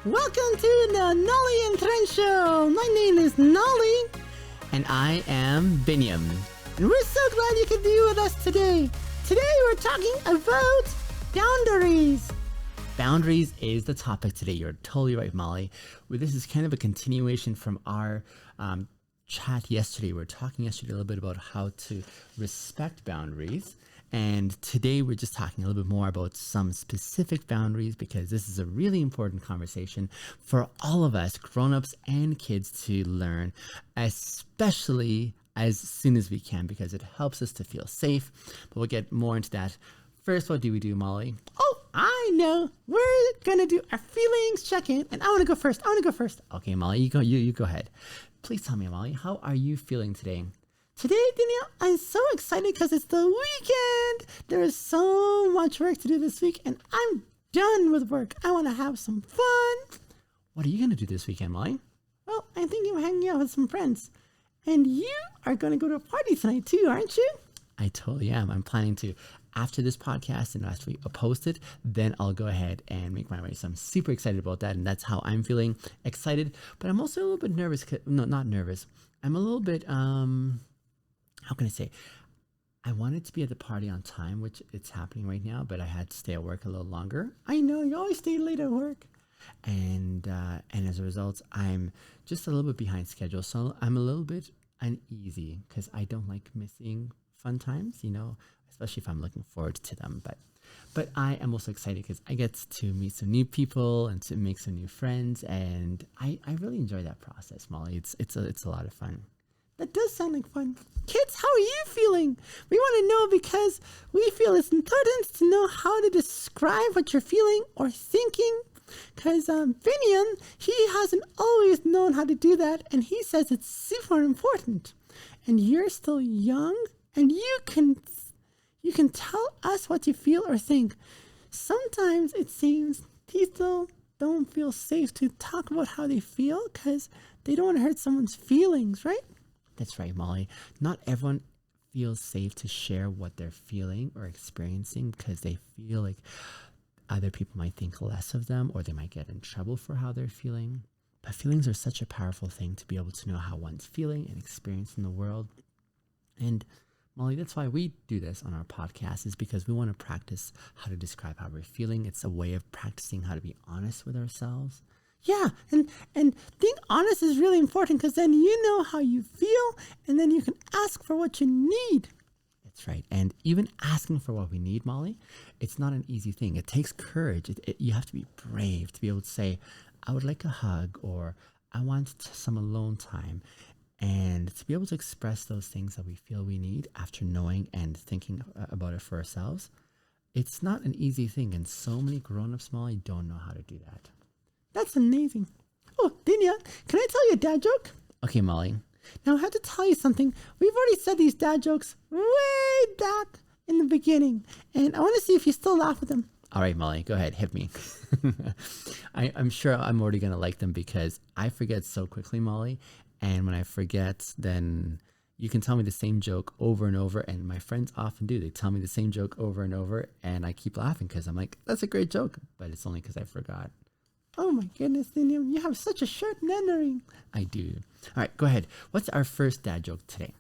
Welcome to the Nolly and Trent Show. My name is Nolly. And I am Binyam. And we're so glad you could be with us today. Today we're talking about boundaries. Boundaries is the topic today. You're totally right, Molly. Well, this is kind of a continuation from our chat yesterday. We were talking yesterday a little bit about how to respect boundaries. And today we're just talking a little bit more about some specific boundaries because this is a really important conversation for all of us, grown-ups and kids, to learn, especially as soon as we can because it helps us to feel safe. But we'll get more into that. First, what do we do, Molly? Oh, I know. We're going to do our feelings check-in, and I want to go first. Okay, Molly, you go ahead. Please tell me, Molly, how are you feeling today? Today, Danielle, I'm so excited because it's the weekend. There is so much work to do this week, and I'm done with work. I want to have some fun. What are you going to do this weekend, Molly? Well, I'm thinking of hanging out with some friends. And you are going to go to a party tonight too, aren't you? I totally am. I'm planning to, after this podcast and after we post it, then I'll go ahead and make my way. So I'm super excited about that, and that's how I'm feeling. Excited, but I'm also a little bit nervous. No, not nervous. I'm a little bit, how can I say? I wanted to be at the party on time, which it's happening right now, but I had to stay at work a little longer. I know, you always stay late at work. And as a result, I'm just a little bit behind schedule. So I'm a little bit uneasy because I don't like missing fun times, especially if I'm looking forward to them. But I am also excited because I get to meet some new people and to make some new friends. And I really enjoy that process, Molly. It's a lot of fun. That does sound like fun. Kids, how are you feeling? We want to know because we feel it's important to know how to describe what you're feeling or thinking. Because Vinian, he hasn't always known how to do that, and he says it's super important. And you're still young, and you can tell us what you feel or think. Sometimes it seems people don't feel safe to talk about how they feel because they don't want to hurt someone's feelings, right? That's right, Molly. Not everyone feels safe to share what they're feeling or experiencing because they feel like other people might think less of them or they might get in trouble for how they're feeling. But feelings are such a powerful thing to be able to know how one's feeling and experiencing the world. And Molly, that's why we do this on our podcast, is because we want to practice how to describe how we're feeling. It's a way of practicing how to be honest with ourselves. Yeah, and being honest is really important because then you know how you feel and then you can ask for what you need. That's right. And even asking for what we need, Molly, it's not an easy thing. It takes courage. You have to be brave to be able to say, I would like a hug, or I want some alone time. And to be able to express those things that we feel we need after knowing and thinking about it for ourselves, it's not an easy thing. And so many grown-ups, Molly, don't know how to do that. That's amazing. Oh, Dinya, can I tell you a dad joke? Okay, Molly. Now, I have to tell you something. We've already said these dad jokes way back in the beginning, and I want to see if you still laugh at them. All right, Molly, go ahead. Hit me. I'm sure I'm already going to like them because I forget so quickly, Molly. And when I forget, then you can tell me the same joke over and over. And my friends often do. They tell me the same joke over and over, and I keep laughing because I'm like, that's a great joke. But it's only because I forgot. Oh my goodness, Daniel, you have such a sharp memory. I do. All right, go ahead. What's our first dad joke today?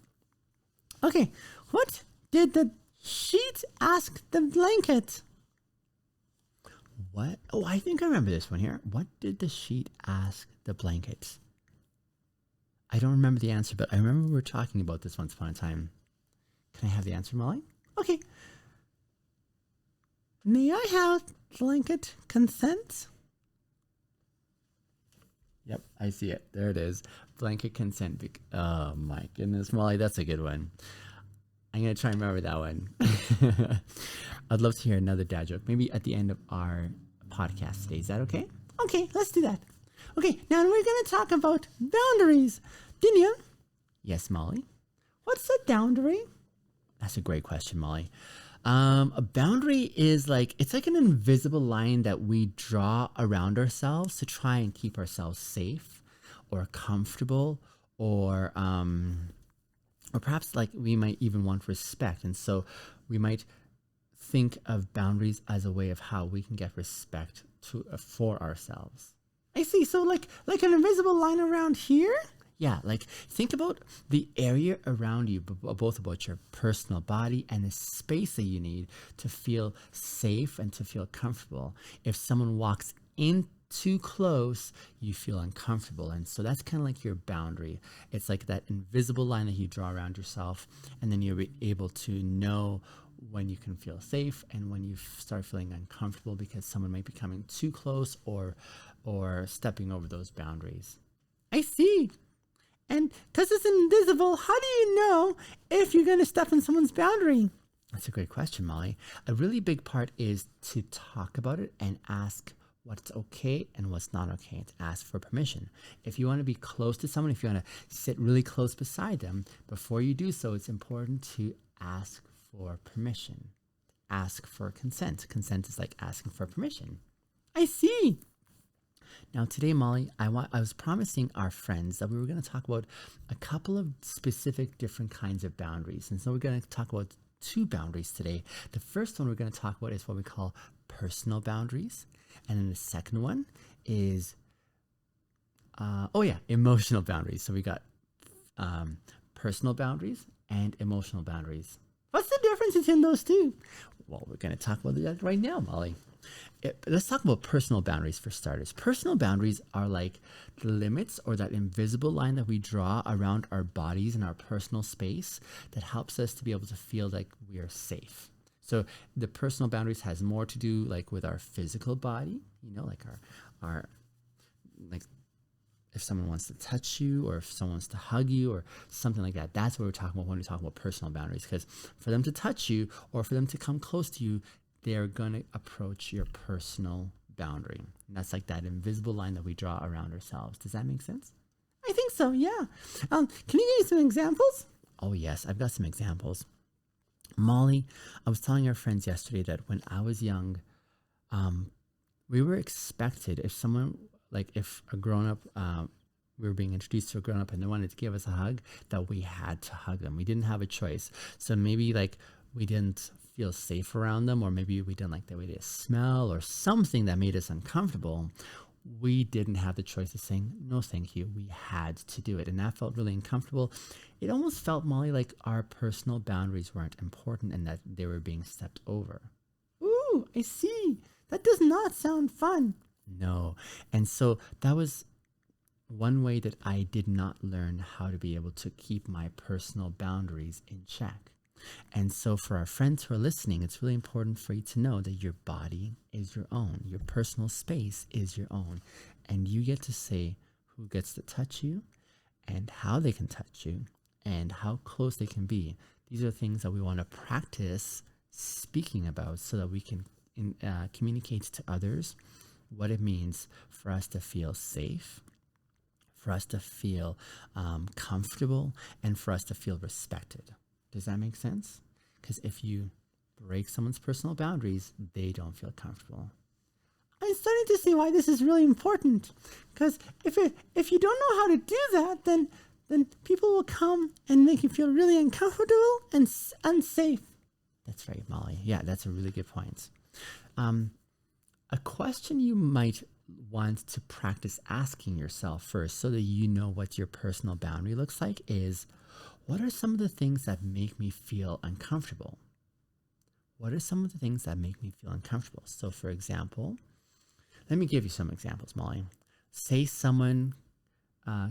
Okay, what did the sheet ask the blanket? What? Oh, I think I remember this one here. What did the sheet ask the blankets? I don't remember the answer, but I remember we were talking about this once upon a time. Can I have the answer, Molly? Okay. May I have blanket consent? Yep, I see it. There it is. Blanket consent. Oh my goodness, Molly, that's a good one. I'm going to try and remember that one. I'd love to hear another dad joke, maybe at the end of our podcast today. Is that okay? Okay, let's do that. Okay, now we're going to talk about boundaries. Dinya? Yes, Molly? What's a boundary? That's a great question, Molly. A boundary is it's like an invisible line that we draw around ourselves to try and keep ourselves safe or comfortable or perhaps we might even want respect. And so we might think of boundaries as a way of how we can get respect for ourselves. I see. So like an invisible line around here? Yeah, like think about the area around you, both about your personal body and the space that you need to feel safe and to feel comfortable. If someone walks in too close, you feel uncomfortable. And so that's kind of like your boundary. It's like that invisible line that you draw around yourself, and then you're able to know when you can feel safe and when you start feeling uncomfortable because someone might be coming too close or stepping over those boundaries. I see. And because it's invisible, how do you know if you're going to step in someone's boundary? That's a great question, Molly. A really big part is to talk about it and ask what's okay and what's not okay, to ask for permission. If you want to be close to someone, if you want to sit really close beside them, before you do so, it's important to ask for permission. Ask for consent. Consent is like asking for permission. I see. Now today, Molly, I was promising our friends that we were going to talk about a couple of specific different kinds of boundaries. And so we're going to talk about two boundaries today. The first one we're going to talk about is what we call personal boundaries. And then the second one is, emotional boundaries. So we got personal boundaries and emotional boundaries. What's the difference between those two? Well, we're going to talk about that right now, Molly. Let's talk about personal boundaries for starters. Personal boundaries are like the limits or that invisible line that we draw around our bodies and our personal space that helps us to be able to feel like we are safe. So the personal boundaries has more to do like with our physical body, like our like if someone wants to touch you or if someone wants to hug you or something like that. That's what we're talking about when we talk about personal boundaries, because for them to touch you or for them to come close to you, they're going to approach your personal boundary. And that's like that invisible line that we draw around ourselves. Does that make sense? I think so, yeah. Can you give me some examples? Oh, yes. I've got some examples. Molly, I was telling our friends yesterday that when I was young, we were expected, if a grown-up, we were being introduced to a grown-up and they wanted to give us a hug, that we had to hug them. We didn't have a choice. So maybe we didn't feel safe around them, or maybe we didn't like the way they smell or something that made us uncomfortable. We didn't have the choice of saying, no, thank you. We had to do it. And that felt really uncomfortable. It almost felt, Molly, like our personal boundaries weren't important and that they were being stepped over. Ooh, I see. That does not sound fun. No. And so that was one way that I did not learn how to be able to keep my personal boundaries in check. And so for our friends who are listening, it's really important for you to know that your body is your own. Your personal space is your own. And you get to say who gets to touch you and how they can touch you and how close they can be. These are things that we want to practice speaking about so that we can communicate to others what it means for us to feel safe, for us to feel comfortable, and for us to feel respected. Does that make sense? Because if you break someone's personal boundaries, they don't feel comfortable. I'm starting to see why this is really important. Because if you don't know how to do that, then people will come and make you feel really uncomfortable and unsafe. That's right, Molly. Yeah, that's a really good point. A question you might want to practice asking yourself first so that you know what your personal boundary looks like is, what are some of the things that make me feel uncomfortable? What are some of the things that make me feel uncomfortable? So for example, let me give you some examples, Molly. Say someone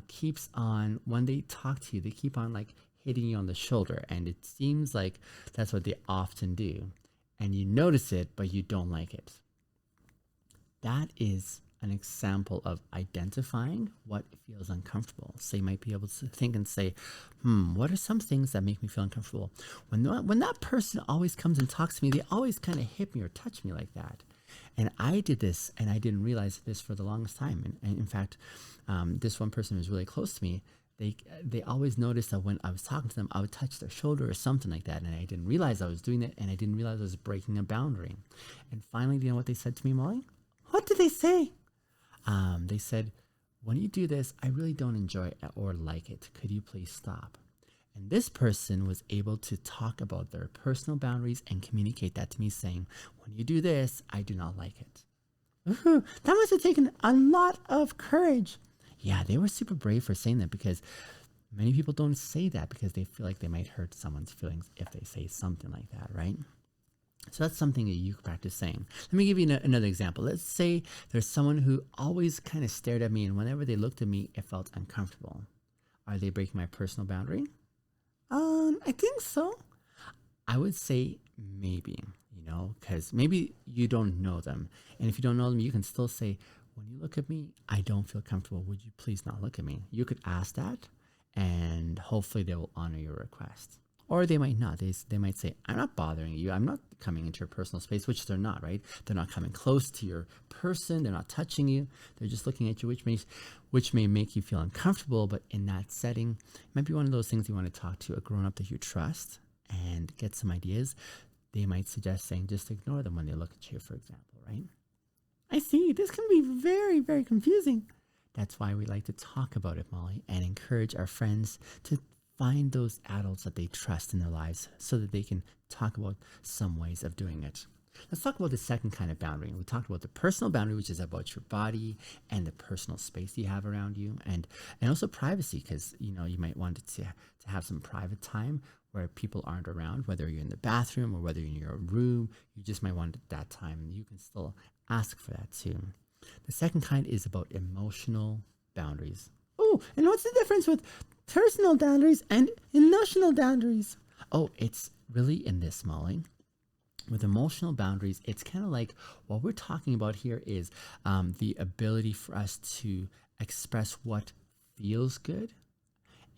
keeps on, when they talk to you, they keep on hitting you on the shoulder, and it seems like that's what they often do. And you notice it, but you don't like it. That is an example of identifying what feels uncomfortable. So you might be able to think and say, what are some things that make me feel uncomfortable? When that person always comes and talks to me, they always kind of hit me or touch me like that. And I did this, and I didn't realize this for the longest time. And in fact, this one person was really close to me. They always noticed that when I was talking to them, I would touch their shoulder or something like that. And I didn't realize I was doing it, and I didn't realize I was breaking a boundary. And finally, do you know what they said to me, Molly? What did they say? They said, when you do this, I really don't enjoy it or like it. Could you please stop? And this person was able to talk about their personal boundaries and communicate that to me, saying, when you do this, I do not like it. Ooh, that must have taken a lot of courage. Yeah, they were super brave for saying that because many people don't say that because they feel like they might hurt someone's feelings if they say something like that, right? So that's something that you can practice saying. Let me give you another example. Let's say there's someone who always kind of stared at me, and whenever they looked at me, it felt uncomfortable. Are they breaking my personal boundary? I think so. I would say maybe, because maybe you don't know them. And if you don't know them, you can still say, when you look at me, I don't feel comfortable. Would you please not look at me? You could ask that, and hopefully they will honor your request. Or they might not. They might say, I'm not bothering you. I'm not coming into your personal space, which they're not, right? They're not coming close to your person. They're not touching you. They're just looking at you, which may make you feel uncomfortable. But in that setting, it might be one of those things you want to talk to a grown-up that you trust and get some ideas. They might suggest saying, just ignore them when they look at you, for example, right? I see. This can be very, very confusing. That's why we like to talk about it, Molly, and encourage our friends to find those adults that they trust in their lives so that they can talk about some ways of doing it. Let's talk about the second kind of boundary. We talked about the personal boundary, which is about your body and the personal space you have around you, and also privacy, because you might want it to have some private time where people aren't around, whether you're in the bathroom or whether you're in your room. You just might want that time. You can still ask for that too. The second kind is about emotional boundaries. Oh, and what's the difference with personal boundaries and emotional boundaries? Oh, it's really in this, Molly. With emotional boundaries, it's kind of like what we're talking about here is the ability for us to express what feels good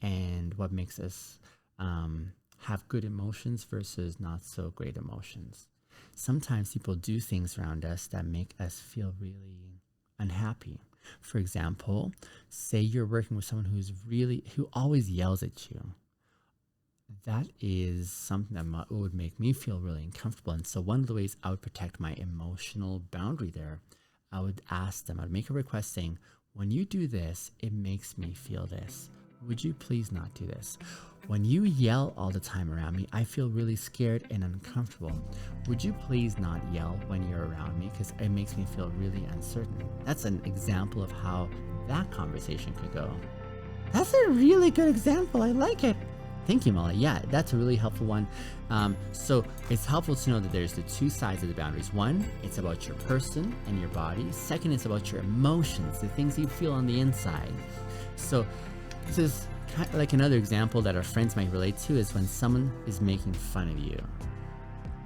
and what makes us have good emotions versus not so great emotions. Sometimes people do things around us that make us feel really unhappy. For example, say you're working with someone who always yells at you. That is something that would make me feel really uncomfortable. And so one of the ways I would protect my emotional boundary there, I would ask them, I'd make a request saying, when you do this, it makes me feel this. Would you please not do this? When you yell all the time around me, I feel really scared and uncomfortable. Would you please not yell when you're around me because it makes me feel really uncertain? That's an example of how that conversation could go. That's a really good example. I like it. Thank you, Molly. Yeah, that's a really helpful one. So it's helpful to know that there's the two sides of the boundaries. One, it's about your person and your body. Second, it's about your emotions, the things you feel on the inside. So this is kind of like another example that our friends might relate to is when someone is making fun of you.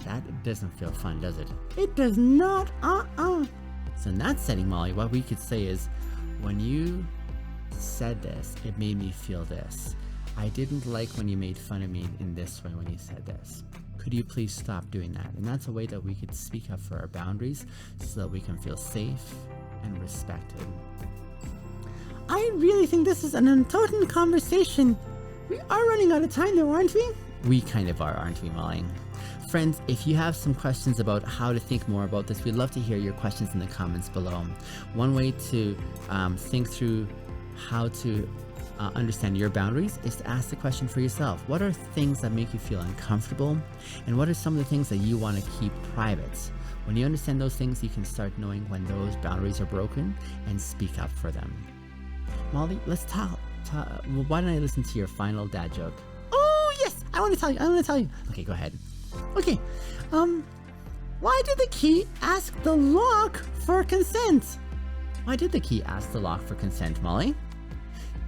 That doesn't feel fun, does it? It does not. So in that setting, Molly, what we could say is, when you said this, it made me feel this. I didn't like when you made fun of me in this way when you said this. Could you please stop doing that? And that's a way that we could speak up for our boundaries so that we can feel safe and respected. I really think this is an important conversation. We are running out of time though, aren't we? We kind of are, aren't we, Molly? Friends, if you have some questions about how to think more about this, we'd love to hear your questions in the comments below. One way to think through how to understand your boundaries is to ask the question for yourself. What are things that make you feel uncomfortable? And what are some of the things that you want to keep private? When you understand those things, you can start knowing when those boundaries are broken and speak up for them. Molly, let's talk. Well, why don't I listen to your final dad joke? Oh, yes. I want to tell you. Okay, go ahead. Okay. Why did the key ask the lock for consent? Why did the key ask the lock for consent, Molly?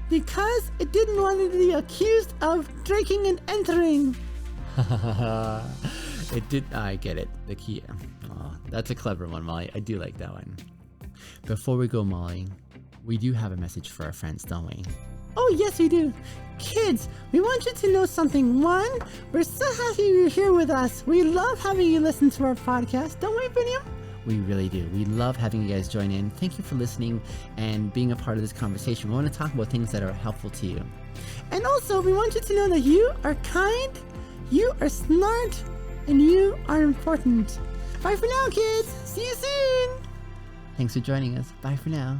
Because it didn't want to be accused of breaking and entering. It did. I get it. The key. Oh, that's a clever one, Molly. I do like that one. Before we go, Molly, we do have a message for our friends, don't we? Oh, yes, we do. Kids, we want you to know something. One, we're so happy you're here with us. We love having you listen to our podcast. Don't we, Vinium? We really do. We love having you guys join in. Thank you for listening and being a part of this conversation. We want to talk about things that are helpful to you. And also, we want you to know that you are kind, you are smart, and you are important. Bye for now, kids. See you soon. Thanks for joining us. Bye for now.